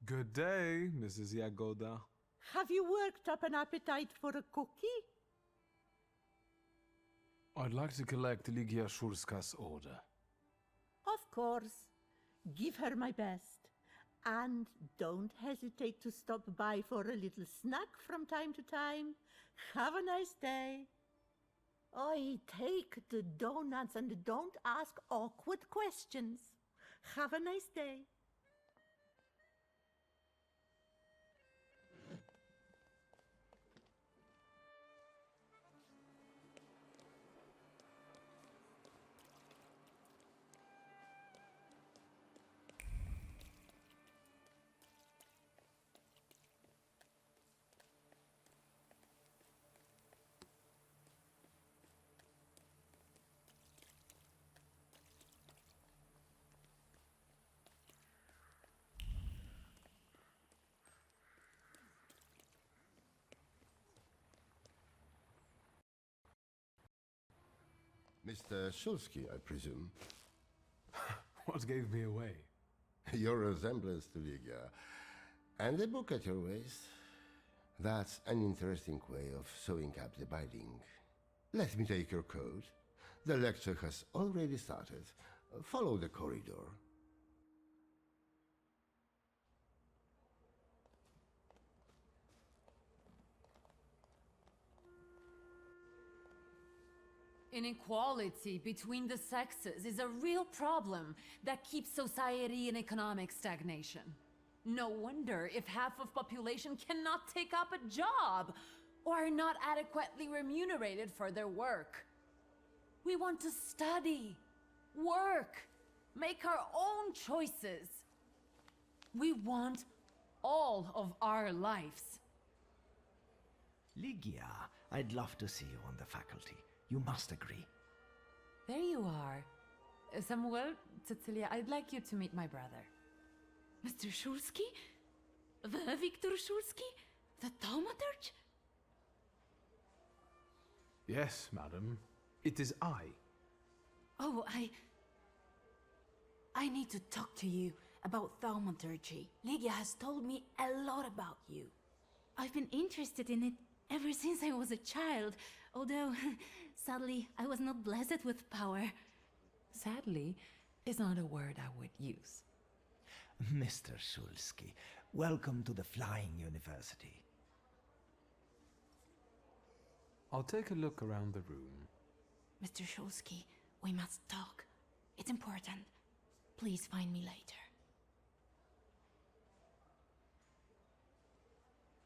Good day, Mrs. Yagoda. Have you worked up an appetite for a cookie? I'd like to collect Ligia Shurska's order. Of course. Give her my best. And don't hesitate to stop by for a little snack from time to time. Have a nice day. Oi, take the donuts and don't ask awkward questions. Have a nice day. Mr. Shulsky, I presume. What gave me away? Your resemblance to Ligia. And the book at your waist. That's an interesting way of sewing up the binding. Let me take your coat. The lecture has already started. Follow the corridor. Inequality between the sexes is a real problem that keeps society in economic stagnation. No wonder if half of population cannot take up a job or are not adequately remunerated for their work. We want to study, work, make our own choices. We want all of our lives. Ligia, I'd love to see you on the faculty. You must agree. There you are. Samuel, Cecilia, I'd like you to meet my brother. Mr. Shulsky? The Victor Shulsky? The Thaumaturge? Yes, madam. It is I. Oh, I need to talk to you about Thaumaturge. Ligia has told me a lot about you. I've been interested in it ever since I was a child, although, sadly, I was not blessed with power. Sadly, is not a word I would use. Mr. Shulsky, welcome to the Flying University. I'll take a look around the room. Mr. Shulsky, we must talk. It's important. Please find me later.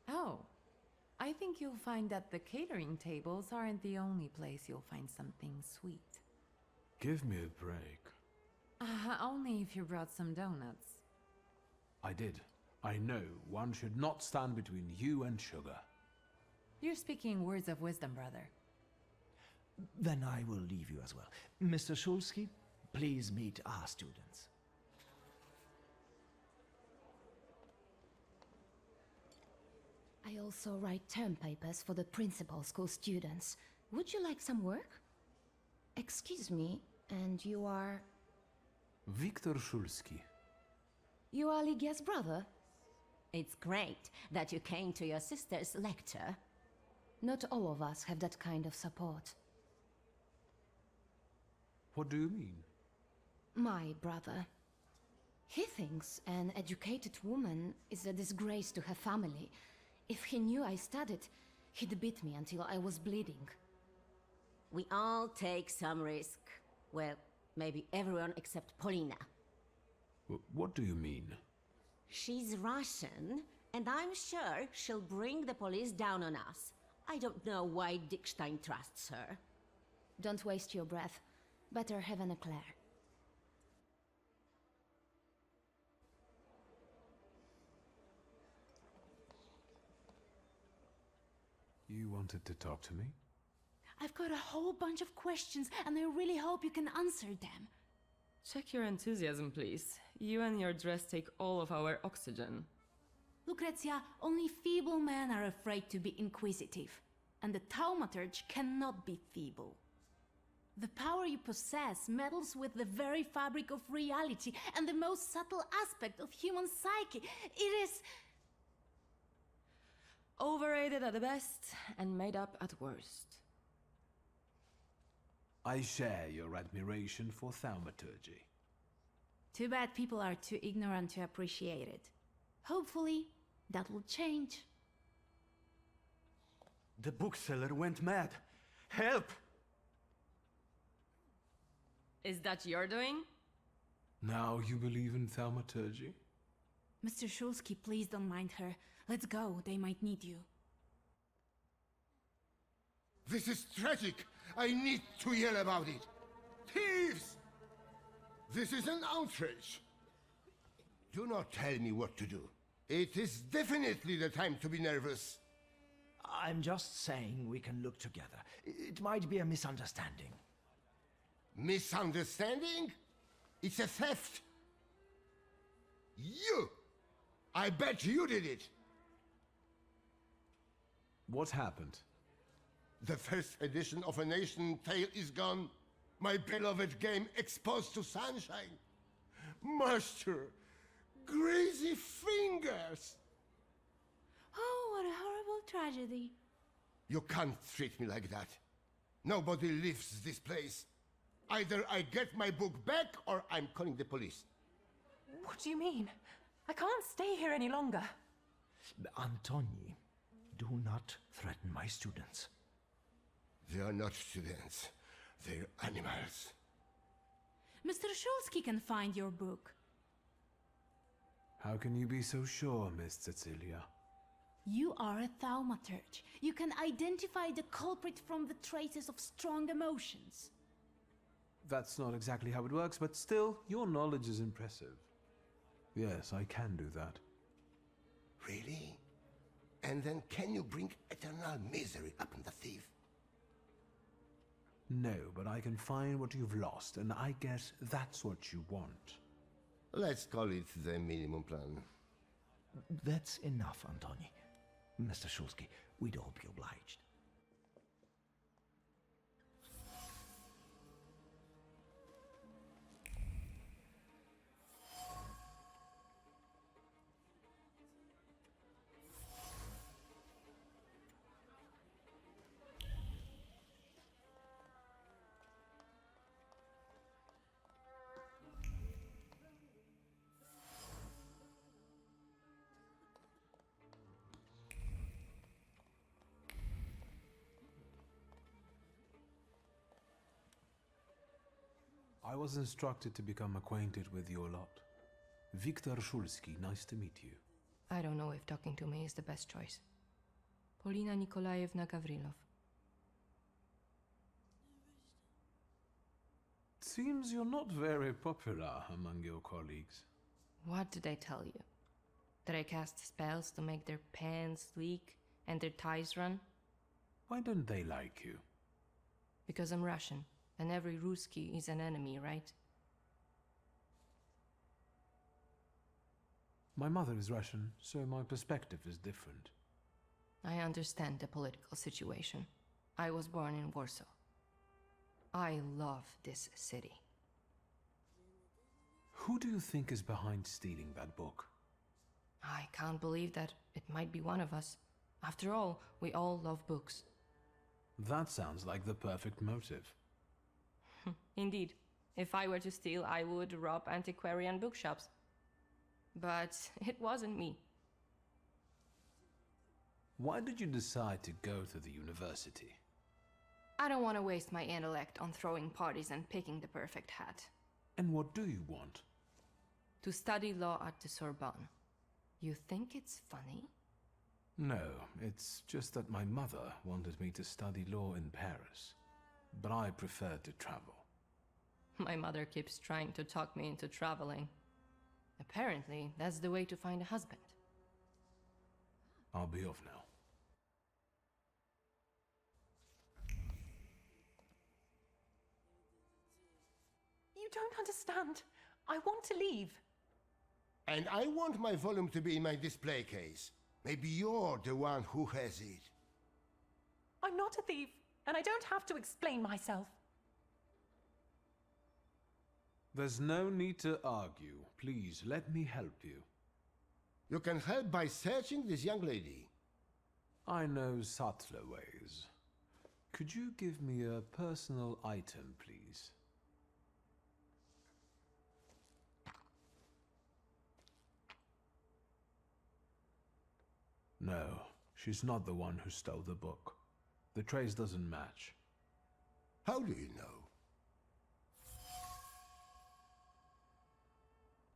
Oh, I think you'll find that the catering tables aren't the only place you'll find something sweet. Give me a break. Only if you brought some donuts. I did. I know one should not stand between you and sugar. You're speaking words of wisdom, brother. Then I will leave you as well. Mr. Shulsky, please meet our students. I also write term papers for the principal school students. Would you like some work? Excuse me, and you are... Victor Shulsky. You are Ligia's brother? It's great that you came to your sister's lecture. Not all of us have that kind of support. What do you mean? My brother. He thinks an educated woman is a disgrace to her family. If he knew I studied, he'd beat me until I was bleeding. We all take some risk. Well, maybe everyone except Polina. What do you mean? She's Russian, and I'm sure she'll bring the police down on us. I don't know why Dickstein trusts her. Don't waste your breath. Better have an eclair. You wanted to talk to me? I've got a whole bunch of questions, and I really hope you can answer them. Check your enthusiasm, please. You and your dress take all of our oxygen. Lucrezia, only feeble men are afraid to be inquisitive. And the Thaumaturge cannot be feeble. The power you possess meddles with the very fabric of reality and the most subtle aspect of human psyche. It is... Overrated at the best and made up at worst. I share your admiration for Thaumaturge. Too bad people are too ignorant to appreciate it. Hopefully, that will change. The bookseller went mad. Help! Is that your doing? Now you believe in Thaumaturge? Mr. Shulsky, please don't mind her. Let's go, they might need you. This is tragic! I need to yell about it! Thieves! This is an outrage! Do not tell me what to do. It is definitely the time to be nervous. I'm just saying we can look together. It might be a misunderstanding. Misunderstanding? It's a theft! You! I bet you did it! What happened? The first edition of A Nation Tale is gone. My beloved game exposed to sunshine. Master, greasy fingers! Oh, what a horrible tragedy. You can't treat me like that. Nobody leaves this place. Either I get my book back or I'm calling the police. What do you mean? I can't stay here any longer. Antoni, do not threaten my students. They are not students. They're animals. Mr. Shulsky can find your book. How can you be so sure, Miss Cecilia? You are a thaumaturge. You can identify the culprit from the traces of strong emotions. That's not exactly how it works, but still, your knowledge is impressive. Yes, I can do that. Really? And then can you bring eternal misery upon the thief? No, but I can find what you've lost, and I guess that's what you want. Let's call it the minimum plan. That's enough, Antoni. Mr. Shulsky, we'd all be obliged. I was instructed to become acquainted with your lot. Viktor Shulsky, nice to meet you. I don't know if talking to me is the best choice. Polina Nikolaevna Gavrilov. Seems you're not very popular among your colleagues. What did I tell you? That I cast spells to make their pants leak and their ties run? Why don't they like you? Because I'm Russian, and every Ruski is an enemy, right? My mother is Russian, so my perspective is different. I understand the political situation. I was born in Warsaw. I love this city. Who do you think is behind stealing that book? I can't believe that it might be one of us. After all, we all love books. That sounds like the perfect motive. Indeed. If I were to steal, I would rob antiquarian bookshops. But it wasn't me. Why did you decide to go to the university? I don't want to waste my intellect on throwing parties and picking the perfect hat. And what do you want? To study law at the Sorbonne. You think it's funny? No, it's just that my mother wanted me to study law in Paris. But I preferred to travel. My mother keeps trying to talk me into traveling. Apparently, that's the way to find a husband. I'll be off now. You don't understand. I want to leave. And I want my volume to be in my display case. Maybe you're the one who has it. I'm not a thief, and I don't have to explain myself. There's no need to argue. Please, let me help you. You can help by searching this young lady. I know subtler ways. Could you give me a personal item, please? No, she's not the one who stole the book. The trace doesn't match. How do you know?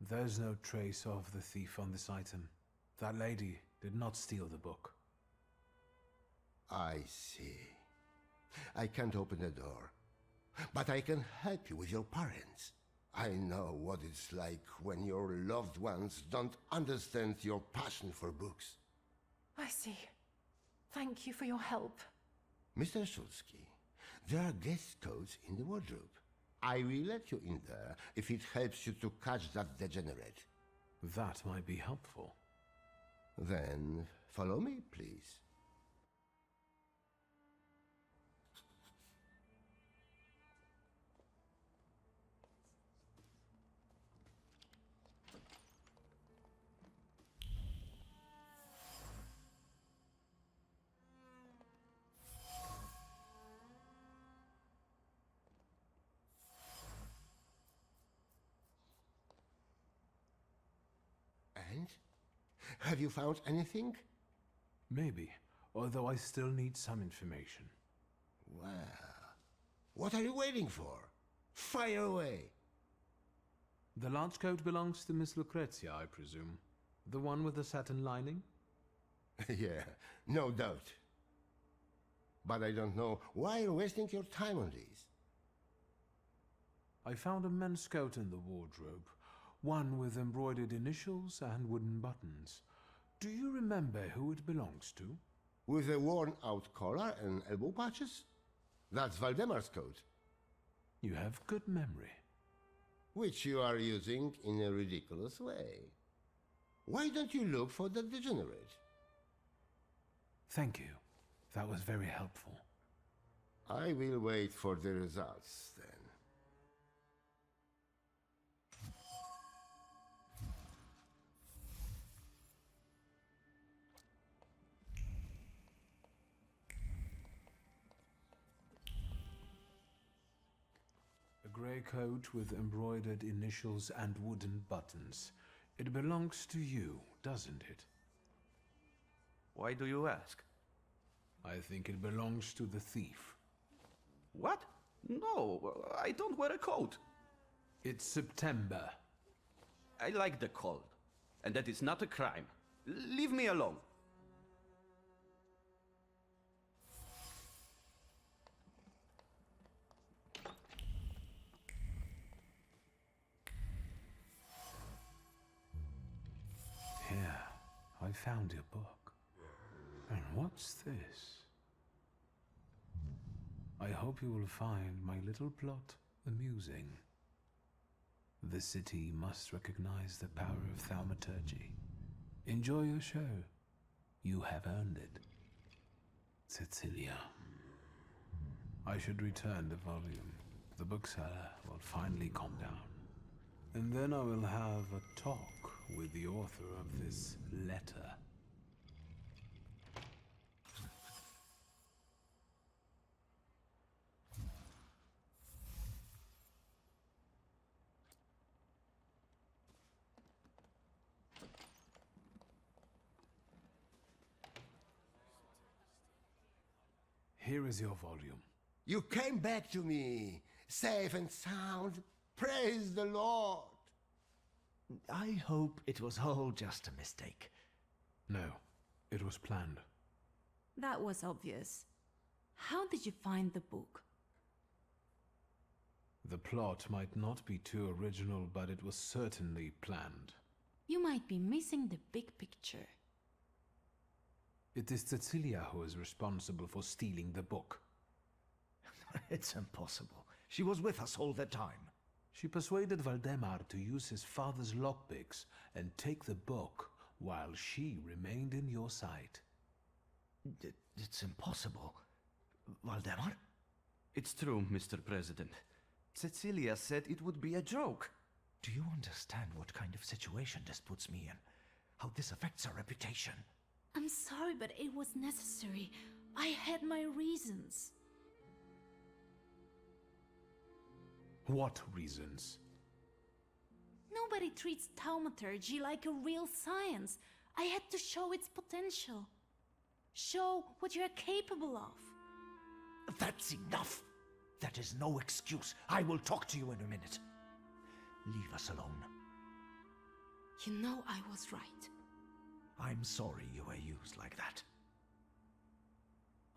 There's no trace of the thief on this item. That lady did not steal the book. I see. I can't open the door, but I can help you with your parents. I know what it's like when your loved ones don't understand your passion for books. I see. Thank you for your help. Mr. Szulski, there are guest codes in the wardrobe. I will let you in there if it helps you to catch that degenerate. That might be helpful. Then follow me, please. And? Have you found anything? Maybe, although I still need some information. Well, what are you waiting for? Fire away! The large coat belongs to Miss Lucrezia, I presume. The one with the satin lining? Yeah, no doubt. But I don't know why you're wasting your time on these. I found a men's coat in the wardrobe. One with embroidered initials and wooden buttons. Do you remember who it belongs to? With a worn-out collar and elbow patches? That's Valdemar's coat. You have good memory. Which you are using in a ridiculous way. Why don't you look for the degenerate? Thank you. That was very helpful. I will wait for the results then. A grey coat with embroidered initials and wooden buttons. It belongs to you, doesn't it? Why do you ask? I think it belongs to the thief. What? No, I don't wear a coat. It's September. I like the cold, and that is not a crime. Leave me alone. Here, I found your book. And what's this? I hope you will find my little plot amusing. The city must recognize the power of Thaumaturge. Enjoy your show. You have earned it. Cecilia. I should return the volume. The bookseller will finally calm down. And then I will have a talk with the author of this letter. Here is your volume. You came back to me, safe and sound. Praise the Lord. I hope it was all just a mistake. No, it was planned. That was obvious. How did you find the book? The plot might not be too original, but it was certainly planned. You might be missing the big picture. It is Cecilia who is responsible for stealing the book. It's impossible. She was with us all the time. She persuaded Valdemar to use his father's lockpicks and take the book while she remained in your sight. It's impossible. Valdemar? It's true, Mr. President. Cecilia said it would be a joke. Do you understand what kind of situation this puts me in? How this affects our reputation? I'm sorry, but it was necessary. I had my reasons. What reasons? Nobody treats Thaumaturge like a real science. I had to show its potential. Show what you're capable of. That's enough! That is no excuse. I will talk to you in a minute. Leave us alone. You know I was right. I'm sorry you were used like that.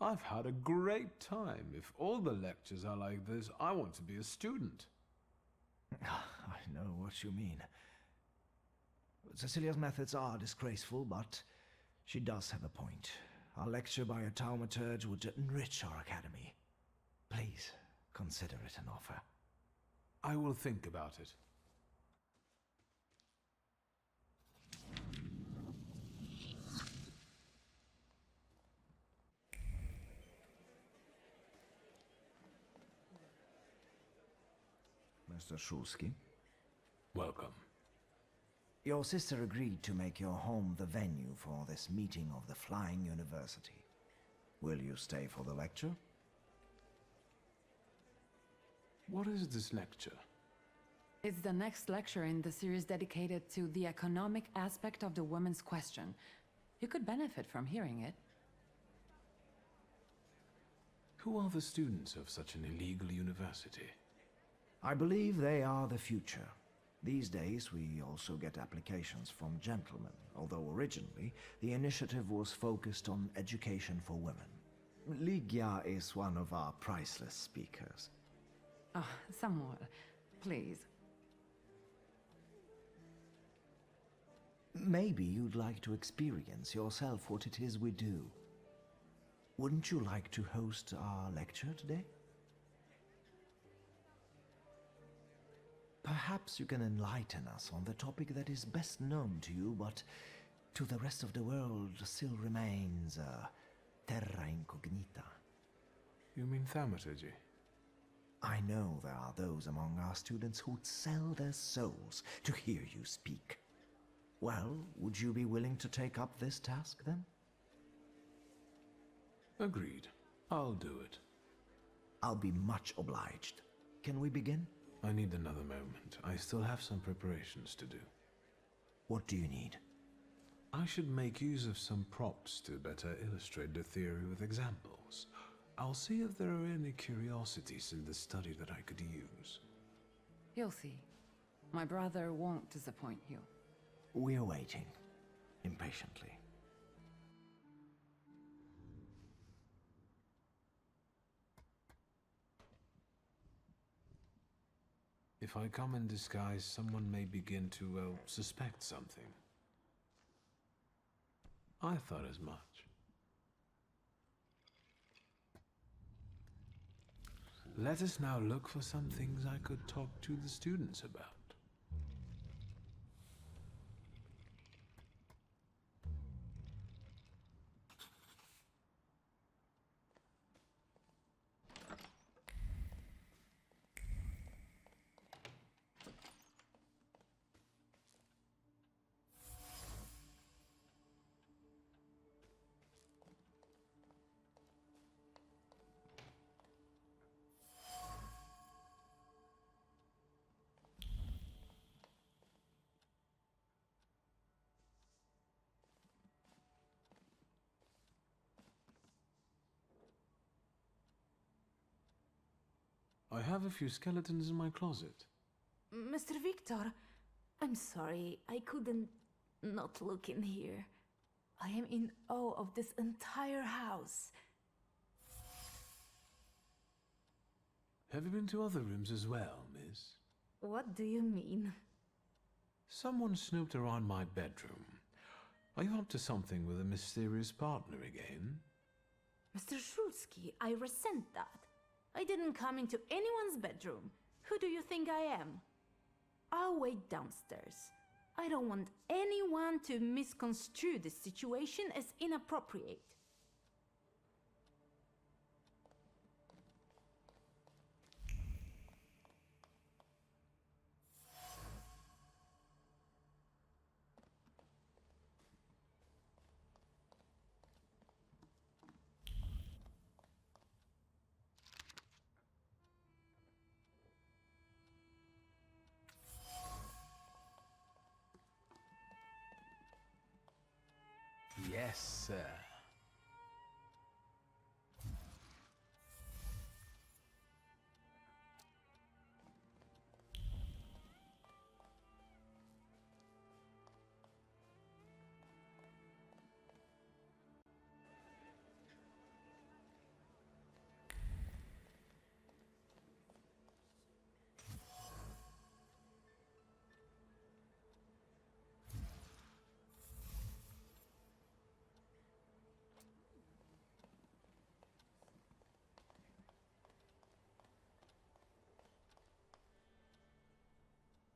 I've had a great time. If all the lectures are like this, I want to be a student. I know what you mean. Cecilia's methods are disgraceful, but she does have a point. A lecture by a Thaumaturge would enrich our academy. Please, consider it an offer. I will think about it. Mr. Shulsky, Welcome. your sister agreed to make your home the venue for this meeting of the Flying University. Will you stay for the lecture? What is this lecture? It's the next lecture in the series dedicated to the economic aspect of the women's question. You could benefit from hearing it. Who are the students of such an illegal university? I believe they are the future. These days, we also get applications from gentlemen, although originally the initiative was focused on education for women. Ligia is one of our priceless speakers. Oh, Samuel, please. Maybe you'd like to experience yourself what it is we do. Wouldn't you like to host our lecture today? Perhaps you can enlighten us on the topic that is best known to you, but to the rest of the world still remains terra incognita. You mean thaumaturgy? I know there are those among our students who'd sell their souls to hear you speak. Well, would you be willing to take up this task, then? Agreed. I'll do it. I'll be much obliged. Can we begin? I need another moment. I still have some preparations to do. What do you need? I should make use of some props to better illustrate the theory with examples. I'll see if there are any curiosities in the study that I could use. You'll see. My brother won't disappoint you. We're waiting, impatiently. If I come in disguise, someone may begin to, well, suspect something. I thought as much. Let us now look for some things I could talk to the students about. I have a few skeletons in my closet. Mr. Victor, I'm sorry, I couldn't not look in here. I am in awe of this entire house. Have you been to other rooms as well, miss? What do you mean? Someone snooped around my bedroom. Are you up to something with a mysterious partner again? Mr. Shulsky, I resent that. I didn't come into anyone's bedroom. Who do you think I am? I'll wait downstairs. I don't want anyone to misconstrue this situation as inappropriate. Yes, sir.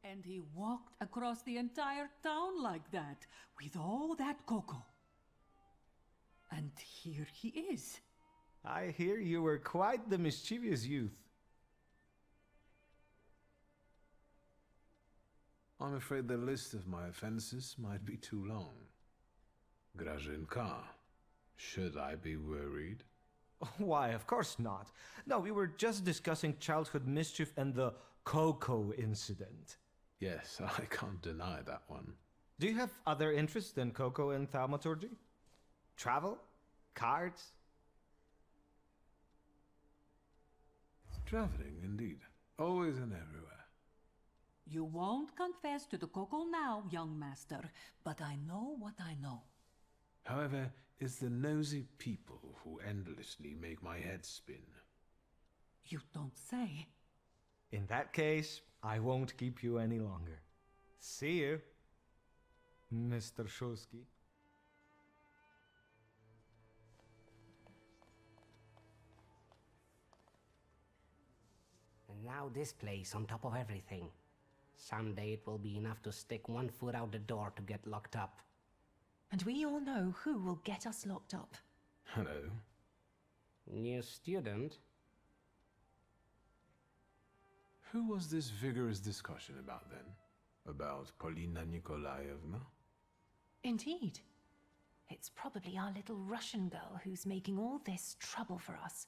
And he walked across the entire town like that, with all that cocoa. And here he is. I hear you were quite the mischievous youth. I'm afraid the list of my offenses might be too long. Grażynka, should I be worried? Why, of course not. No, we were just discussing childhood mischief and the cocoa incident. Yes, I can't deny that one. Do you have other interests than cocoa and thaumaturgy? Travel? Cards? Traveling, indeed. Always and everywhere. You won't confess to the cocoa now, young master, but I know what I know. However, it's the nosy people who endlessly make my head spin. You don't say. In that case, I won't keep you any longer. See you, Mr. Szulski. And now this place on top of everything. Someday it will be enough to stick one foot out the door to get locked up. And we all know who will get us locked up. Hello. New student? Who was this vigorous discussion about then? About Polina Nikolaevna? Indeed. It's probably our little Russian girl who's making all this trouble for us.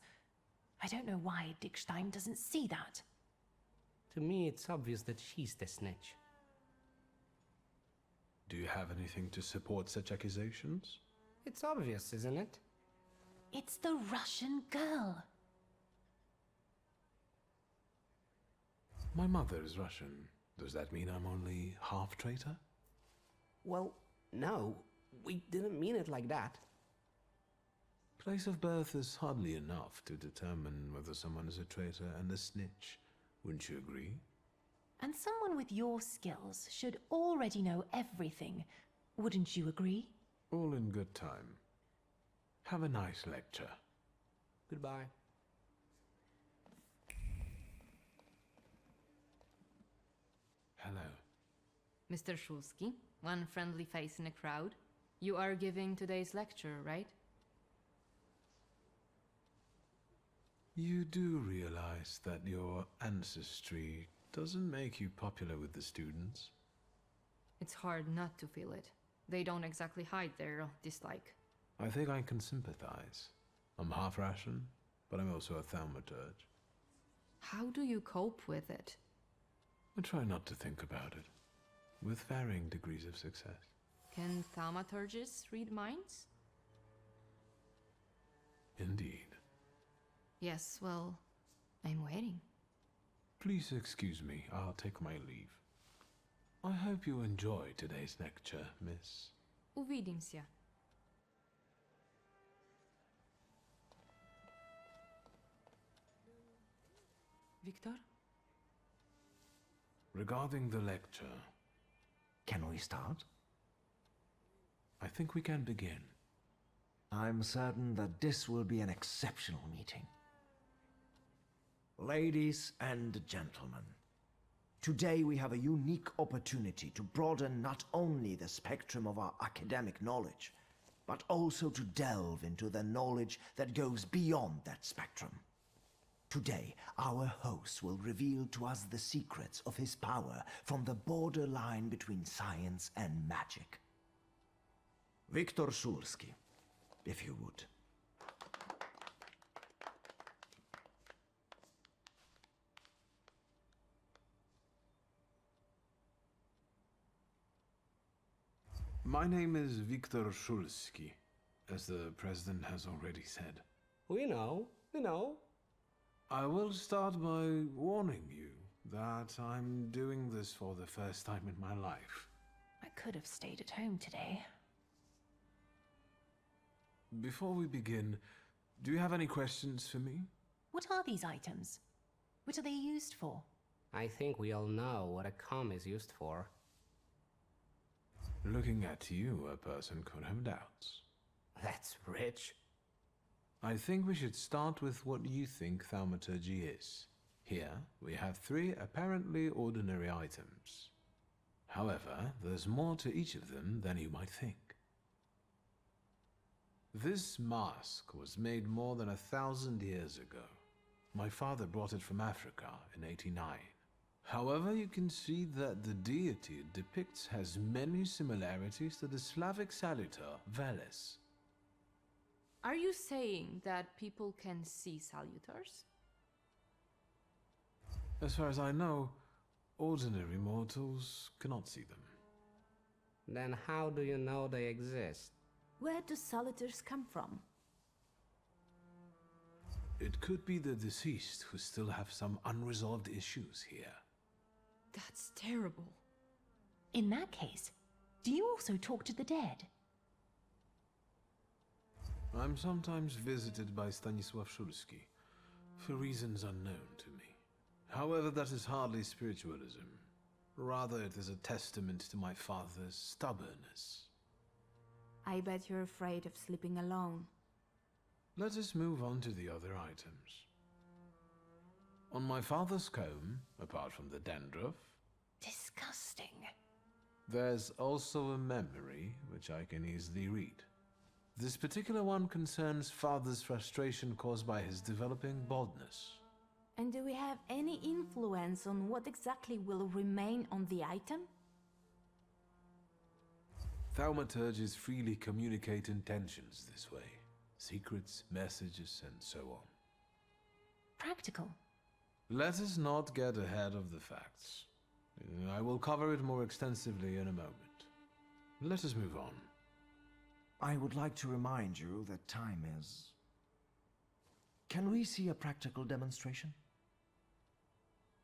I don't know why Dickstein doesn't see that. To me, it's obvious that she's the snitch. Do you have anything to support such accusations? It's obvious, isn't it? It's the Russian girl. My mother is Russian. Does that mean I'm only half traitor? Well, no. We didn't mean it like that. Place of birth is hardly enough to determine whether someone is a traitor and a snitch. Wouldn't you agree? And someone with your skills should already know everything. Wouldn't you agree? All in good time. Have a nice lecture. Goodbye. Hello. Mr. Szulski, one friendly face in a crowd. You are giving today's lecture, right? You do realize that your ancestry doesn't make you popular with the students? It's hard not to feel it. They don't exactly hide their dislike. I think I can sympathize. I'm half Russian, but I'm also a Thaumaturge. How do you cope with it? I try not to think about it, with varying degrees of success. Can thaumaturges read minds? Indeed. Yes, well, I'm waiting. Please excuse me, I'll take my leave. I hope you enjoy today's lecture, miss. Увидимся. Victor? Regarding the lecture, Can we start? I think we can begin. I'm certain that this will be an exceptional meeting. Ladies and gentlemen, today we have a unique opportunity to broaden not only the spectrum of our academic knowledge, but also to delve into the knowledge that goes beyond that spectrum. Today, our host will reveal to us the secrets of his power from the borderline between science and magic. Viktor Szulski, if you would. My name is Viktor Szulski. as the President has already said. We know. I will start by warning you that I'm doing this for the first time in my life. I could have stayed at home today. Before we begin, do you have any questions for me? What are these items? What are they used for? I think we all know what a comb is used for. Looking at you, a person could have doubts. That's rich. I think we should start with what you think Thaumaturge is. Here, we have 3 apparently ordinary items. However, there's more to each of them than you might think. This mask was made more than 1,000 years ago. My father brought it from Africa in '89. However, you can see that the deity it depicts has many similarities to the Slavic salutor, Veles. Are you saying that people can see salutars? As far as I know, ordinary mortals cannot see them. Then how do you know they exist? Where do salutars come from? It could be the deceased who still have some unresolved issues here. That's terrible. In that case, do you also talk to the dead? I'm sometimes visited by Stanisław Szulski, for reasons unknown to me. However, that is hardly spiritualism. Rather, it is a testament to my father's stubbornness. I bet you're afraid of sleeping alone. Let us move on to the other items. On my father's comb, apart from the dandruff, Disgusting. there's also a memory which I can easily read. This particular one concerns father's frustration caused by his developing baldness. And do we have any influence on what exactly will remain on the item? Thaumaturges freely communicate intentions this way. Secrets, messages, and so on. Practical. Let us not get ahead of the facts. I will cover it more extensively in a moment. Let us move on. I would like to remind you that time is... Can we see a practical demonstration?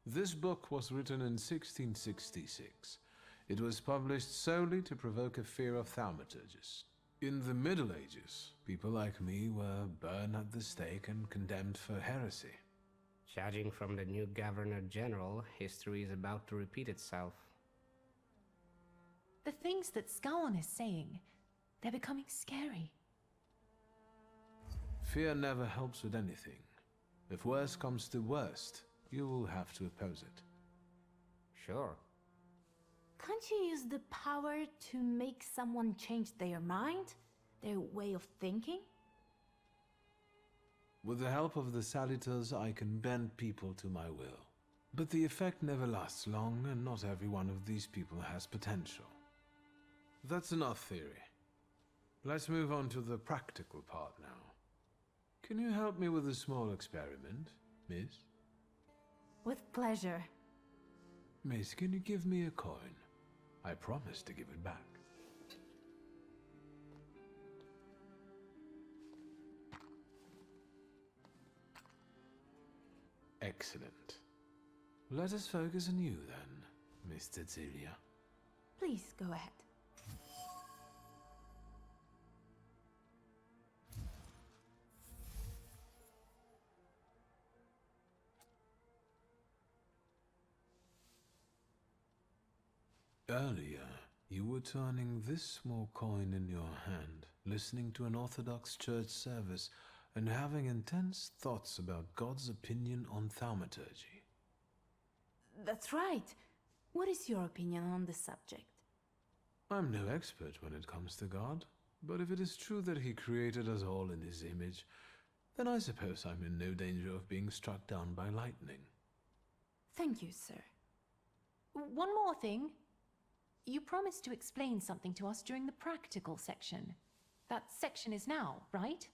This book was written in 1666. It was published solely to provoke a fear of thaumaturges. In the Middle Ages, people like me were burned at the stake and condemned for heresy. Judging from the new Governor General, history is about to repeat itself. The things that Scowan is saying, they're becoming scary. Fear never helps with anything. If worst comes to worst, you will have to oppose it. Sure. Can't you use the power to make someone change their mind? Their way of thinking? With the help of the salutars, I can bend people to my will. But the effect never lasts long, and not every one of these people has potential. That's enough theory. Let's move on to the practical part now. Can you help me with a small experiment, miss? With pleasure. Miss, can you give me a coin? I promise to give it back. Excellent. Let us focus on you then, Miss Cecilia. Please go ahead. Earlier, you were turning this small coin in your hand, listening to an Orthodox church service, and having intense thoughts about God's opinion on thaumaturgy. That's right. What is your opinion on the subject? I'm no expert when it comes to God, but if it is true that he created us all in his image, then I suppose I'm in no danger of being struck down by lightning. Thank you, sir. One more thing. You promised to explain something to us during the practical section. That section is now, right?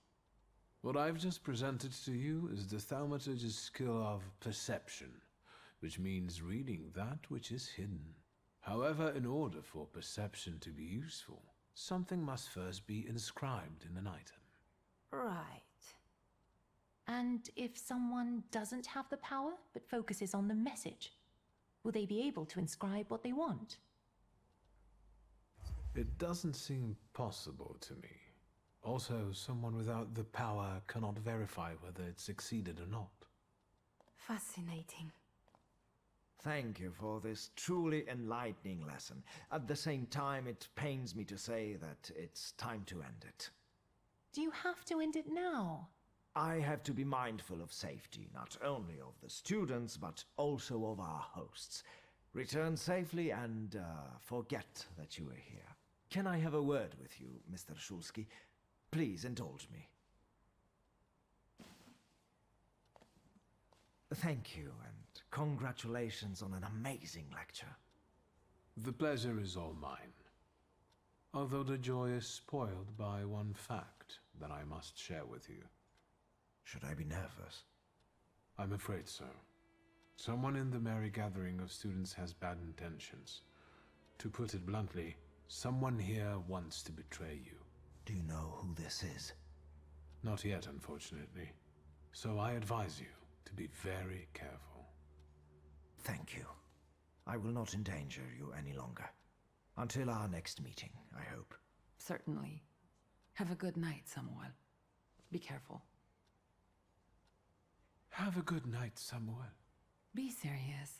What I've just presented to you is the thaumaturge's skill of perception, which means reading that which is hidden. However, in order for perception to be useful, something must first be inscribed in an item. Right. And if someone doesn't have the power, but focuses on the message, will they be able to inscribe what they want? It doesn't seem possible to me. Also, someone without the power cannot verify whether it succeeded or not. Fascinating. Thank you for this truly enlightening lesson. At the same time, it pains me to say that it's time to end it. Do you have to end it now? I have to be mindful of safety, not only of the students, but also of our hosts. Return safely and forget that you were here. Can I have a word with you, Mr. Shulsky? Please indulge me. Thank you, and congratulations on an amazing lecture. The pleasure is all mine. Although the joy is spoiled by one fact that I must share with you. Should I be nervous? I'm afraid so. Someone in the merry gathering of students has bad intentions. To put it bluntly, someone here wants to betray you. Do you know who this is? Not yet, unfortunately. So I advise you to be very careful. Thank you. I will not endanger you any longer. Until our next meeting, I hope. Certainly. Have a good night, Samuel. Be careful. Have a good night, Samuel. Be serious.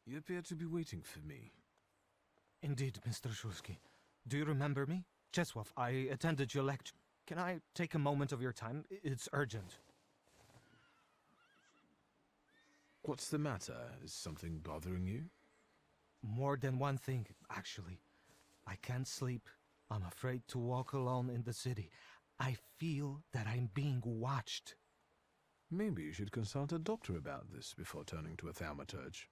You appear to be waiting for me. Indeed, Mr. Shulsky. Do you remember me? Czesław, I attended your lecture. Can I take a moment of your time? It's urgent. What's the matter? Is something bothering you? More than one thing, actually. I can't sleep. I'm afraid to walk alone in the city. I feel that I'm being watched. Maybe you should consult a doctor about this before turning to a Thaumaturge.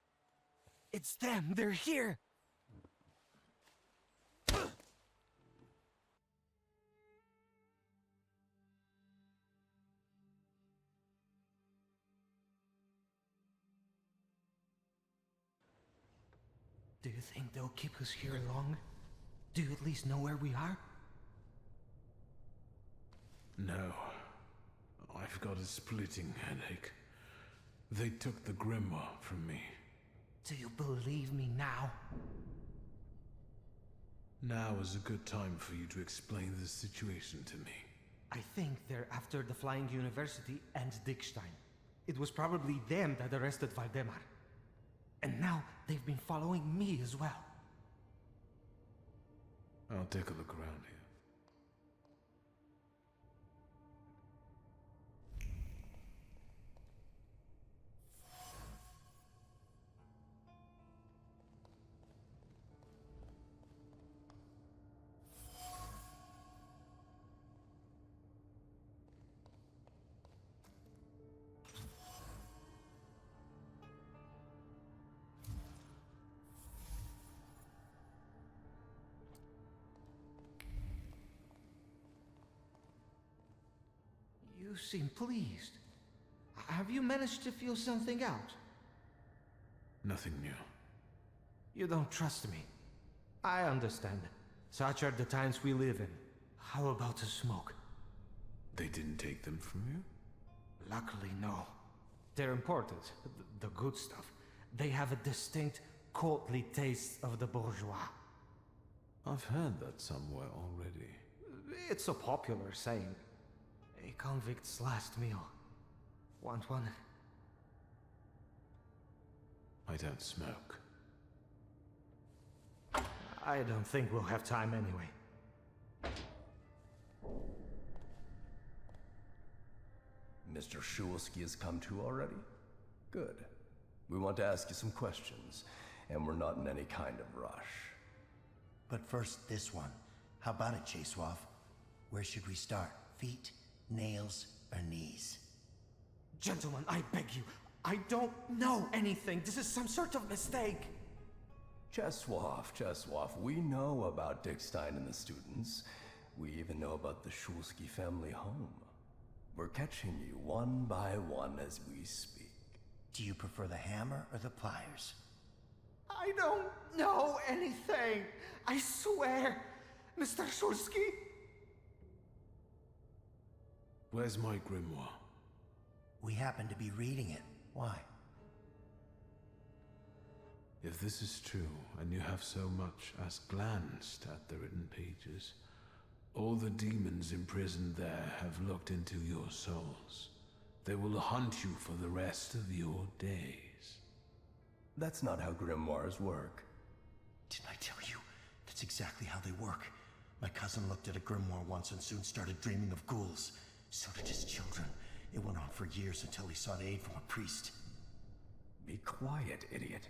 It's them! They're here! Do you think they'll keep us here long? Do you at least know where we are? No. I've got a splitting headache. They took the grimoire from me. Do you believe me now? Now is a good time for you to explain this situation to me. I think they're after the Flying University and Dickstein. It was probably them that arrested Valdemar. And now they've been following me as well. I'll take a look around here. You seem pleased. Have you managed to feel something out? Nothing new. You don't trust me. I understand. Such are the times we live in. How about a smoke? They didn't take them from you? Luckily, no. They're imported, the good stuff. They have a distinct, courtly taste of the bourgeois. I've heard that somewhere already. It's a popular saying. A convict's last meal. Want one? I don't smoke. I don't think we'll have time anyway. Mr. Shulsky has come to already? Good. We want to ask you some questions, and we're not in any kind of rush. But first, this one. How about it, Czesław? Where should we start? Feet, nails, or knees? Gentlemen, I beg you. I don't know anything. This is some sort of mistake. Czesław, we know about Dickstein and the students. We even know about the Shulsky family home. We're catching you one by one as we speak. Do you prefer the hammer or the pliers? I don't know anything. I swear, Mr. Shulsky. Where's my grimoire? We happen to be reading it. Why? If this is true, and you have so much as glanced at the written pages, all the demons imprisoned there have looked into your souls. They will hunt you for the rest of your days. That's not how grimoires work. Didn't I tell you? That's exactly how they work. My cousin looked at a grimoire once and soon started dreaming of ghouls. So did his children. It went on for years until he sought aid from a priest. Be quiet, idiot.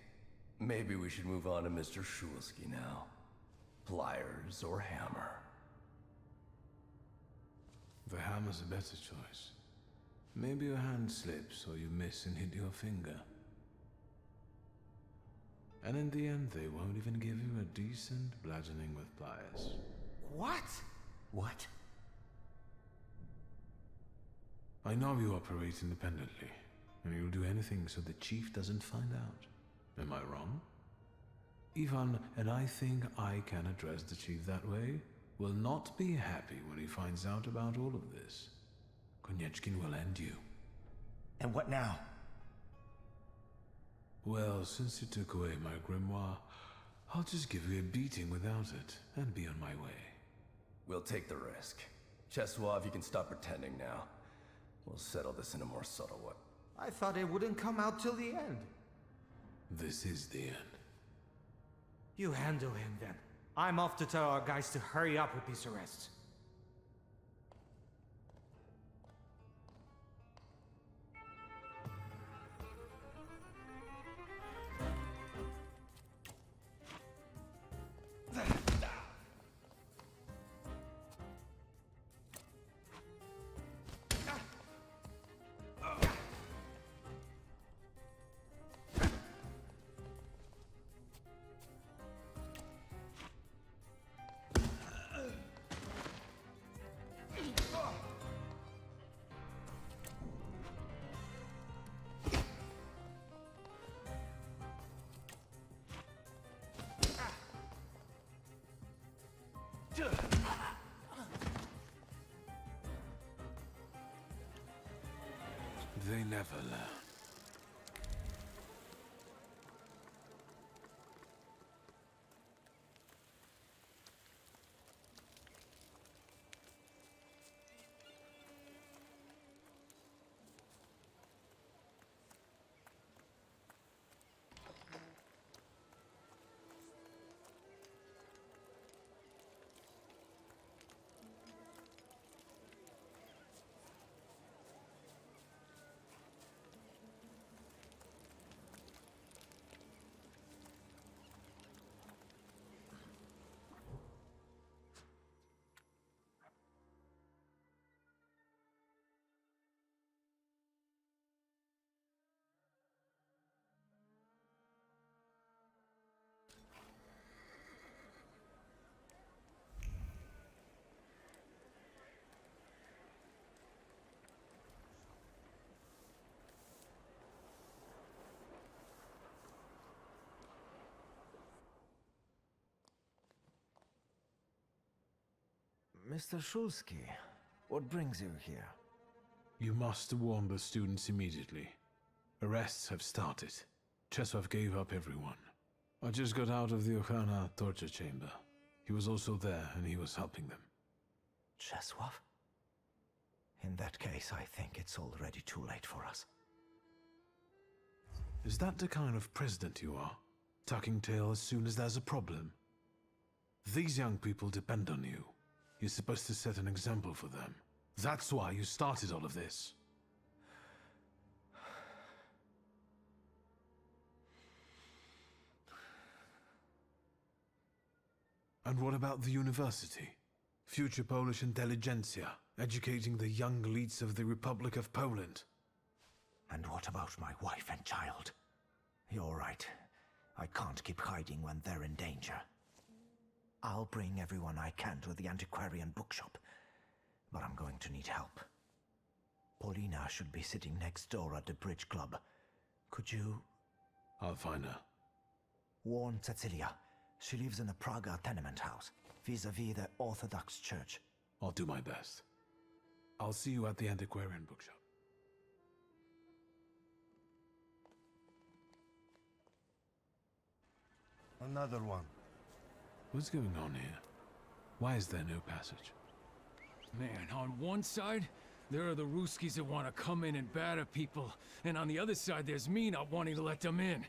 Maybe we should move on to Mr. Shulsky now. Pliers or hammer? The hammer's a better choice. Maybe your hand slips or you miss and hit your finger. And in the end, they won't even give you a decent bludgeoning with pliers. What? What? I know you operate independently, and you'll do anything so the chief doesn't find out. Am I wrong? Ivan, and I think I can address the chief that way, will not be happy when he finds out about all of this. Konieczkin will end you. And what now? Well, since you took away my grimoire, I'll just give you a beating without it, and be on my way. We'll take the risk. Cheswov, you can stop pretending now. We'll settle this in a more subtle way. I thought it wouldn't come out till the end. This is the end. You handle him then. I'm off to tell our guys to hurry up with these arrests. They never learn. Mr. Shulsky, what brings you here? You must warn the students immediately. Arrests have started. Chesov gave up everyone. I just got out of the Okana torture chamber. He was also there, and he was helping them. Cheswov? In that case, I think it's already too late for us. Is that the kind of president you are? Tucking tail as soon as there's a problem? These young people depend on you. You're supposed to set an example for them. That's why you started all of this. And what about the university? Future Polish intelligentsia, educating the young elites of the Republic of Poland. And what about my wife and child? You're right. I can't keep hiding when they're in danger. I'll bring everyone I can to the antiquarian bookshop, but I'm going to need help. Paulina should be sitting next door at the Bridge Club. Could you... I'll find her. Warn Cecilia. She lives in a Praga tenement house, vis-a-vis the Orthodox Church. I'll do my best. I'll see you at the antiquarian bookshop. Another one. What's going on here? Why is there no passage? Man, on one side, there are the Ruskies that want to come in and batter people, and on the other side there's me not wanting to let them in.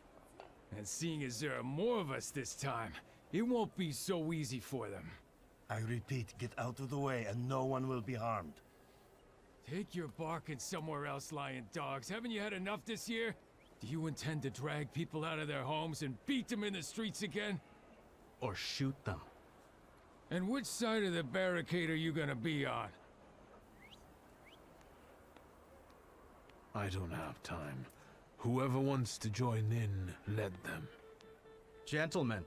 And seeing as there are more of us this time, it won't be so easy for them. I repeat, get out of the way and no one will be harmed. Take your barking somewhere else, lying dogs. Haven't you had enough this year? Do you intend to drag people out of their homes and beat them in the streets again? Or shoot them. And which side of the barricade are you gonna be on? I don't have time. Whoever wants to join in, let them. Gentlemen,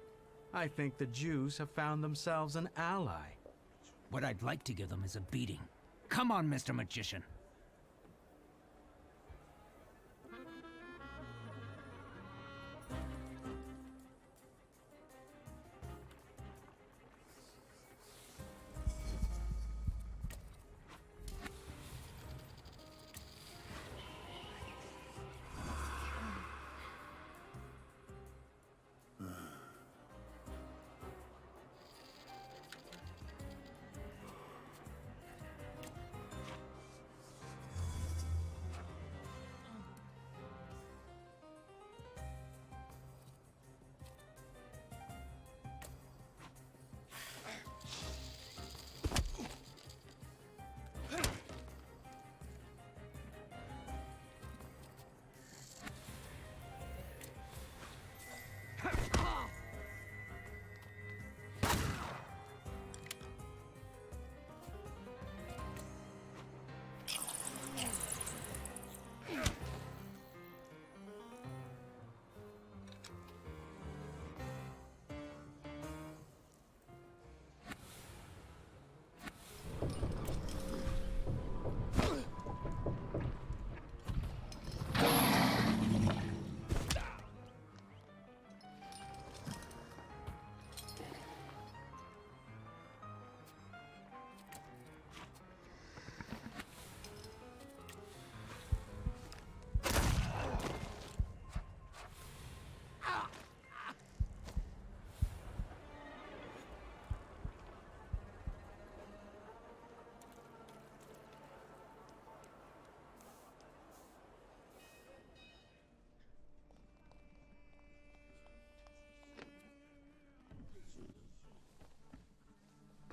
I think the Jews have found themselves an ally. What I'd like to give them is a beating. Come on, Mr. Magician.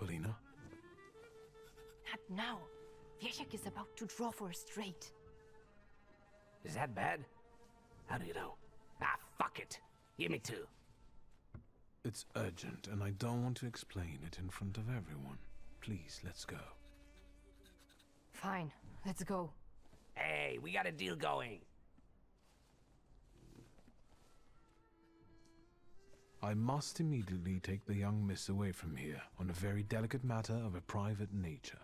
Paulina? Not now. Wiesiek is about to draw for a straight. Is that bad? How do you know? Ah, fuck it. Give me two. It's urgent, and I don't want to explain it in front of everyone. Please, let's go. Fine, let's go. Hey, we got a deal going. I must immediately take the young miss away from here on a very delicate matter of a private nature.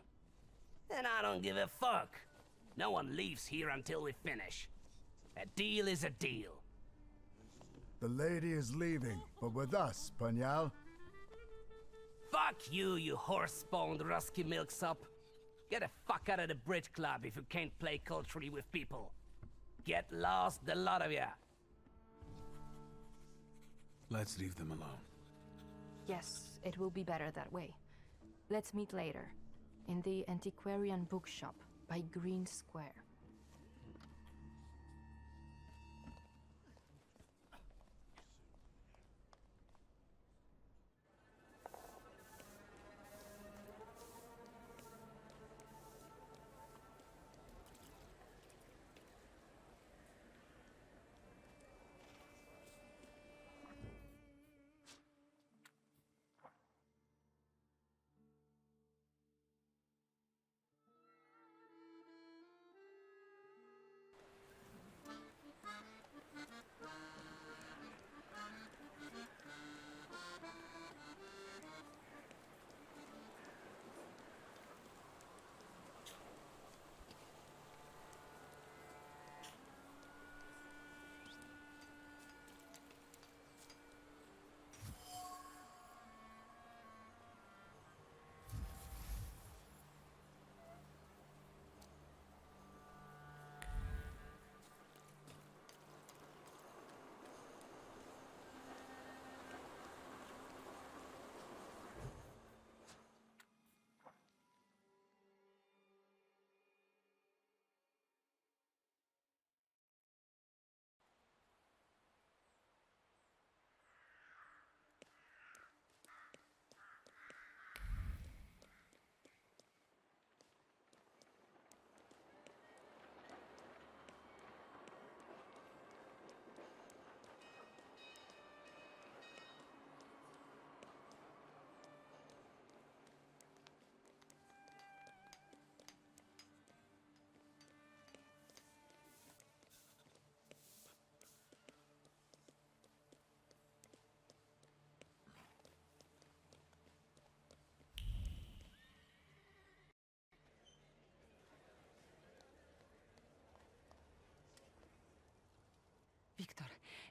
Then I don't give a fuck. No one leaves here until we finish. A deal is a deal. The lady is leaving, but with us, Panyal. Fuck you, you horse-spawned rusky milksop. Get the fuck out of the Bridge Club if you can't play culturally with people. Get lost, the lot of ya. Let's leave them alone. Yes, it will be better that way. Let's meet later, in the antiquarian bookshop by Green Square.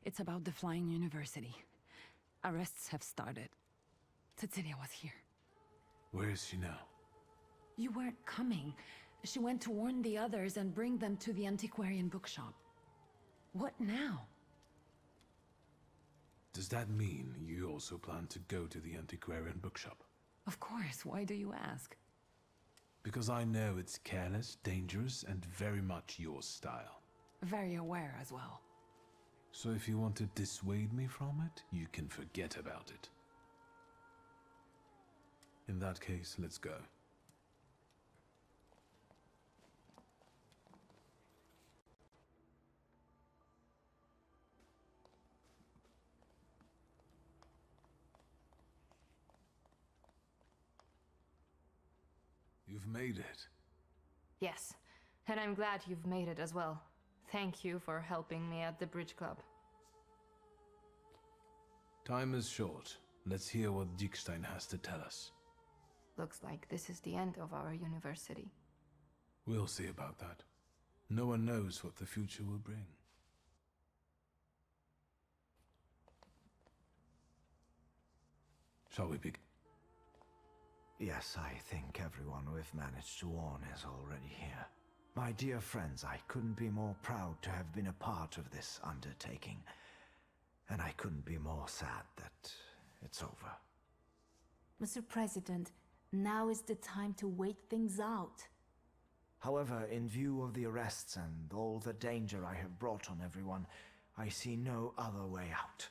It's about the Flying University. Arrests have started. Cecilia was here. Where is she now? You weren't coming. She went to warn the others and bring them to the antiquarian bookshop. What now? Does that mean you also plan to go to the antiquarian bookshop? Of course, why do you ask? Because I know it's careless, dangerous, and very much your style. Very aware as well. So if you want to dissuade me from it, you can forget about it. In that case, let's go. You've made it. Yes, and I'm glad you've made it as well. Thank you for helping me at the Bridge Club. Time is short. Let's hear what Dickstein has to tell us. Looks like this is the end of our university. We'll see about that. No one knows what the future will bring. Shall we begin? Yes, I think everyone we've managed to warn is already here. My dear friends, I couldn't be more proud to have been a part of this undertaking. And I couldn't be more sad that it's over. Mr. President, now is the time to wait things out. However, in view of the arrests and all the danger I have brought on everyone, I see no other way out.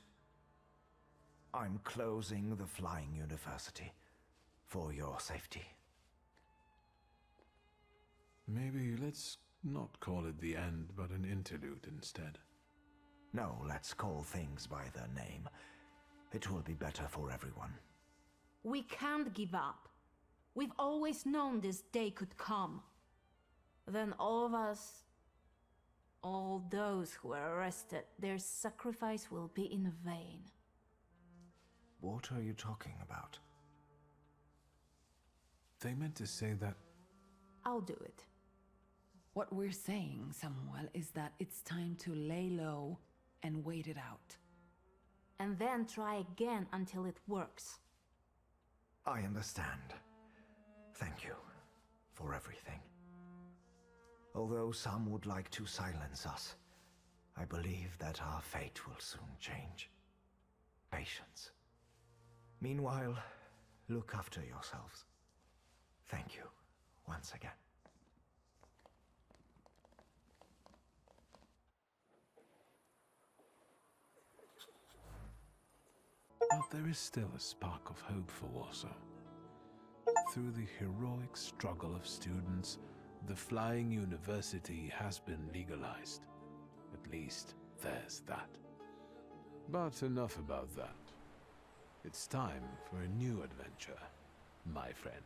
I'm closing the Flying University. For your safety. Maybe let's not call it the end, but an interlude instead. No, let's call things by their name. It will be better for everyone. We can't give up. We've always known this day could come. Then all of us, all those who were arrested, their sacrifice will be in vain. What are you talking about? They meant to say that... I'll do it. What we're saying, Samuel, is that it's time to lay low and wait it out. And then try again until it works. I understand. Thank you for everything. Although some would like to silence us, I believe that our fate will soon change. Patience. Meanwhile, look after yourselves. Thank you, once again. But there is still a spark of hope for Warsaw. Through the heroic struggle of students, the Flying University has been legalized. At least, there's that. But enough about that. It's time for a new adventure, my friend.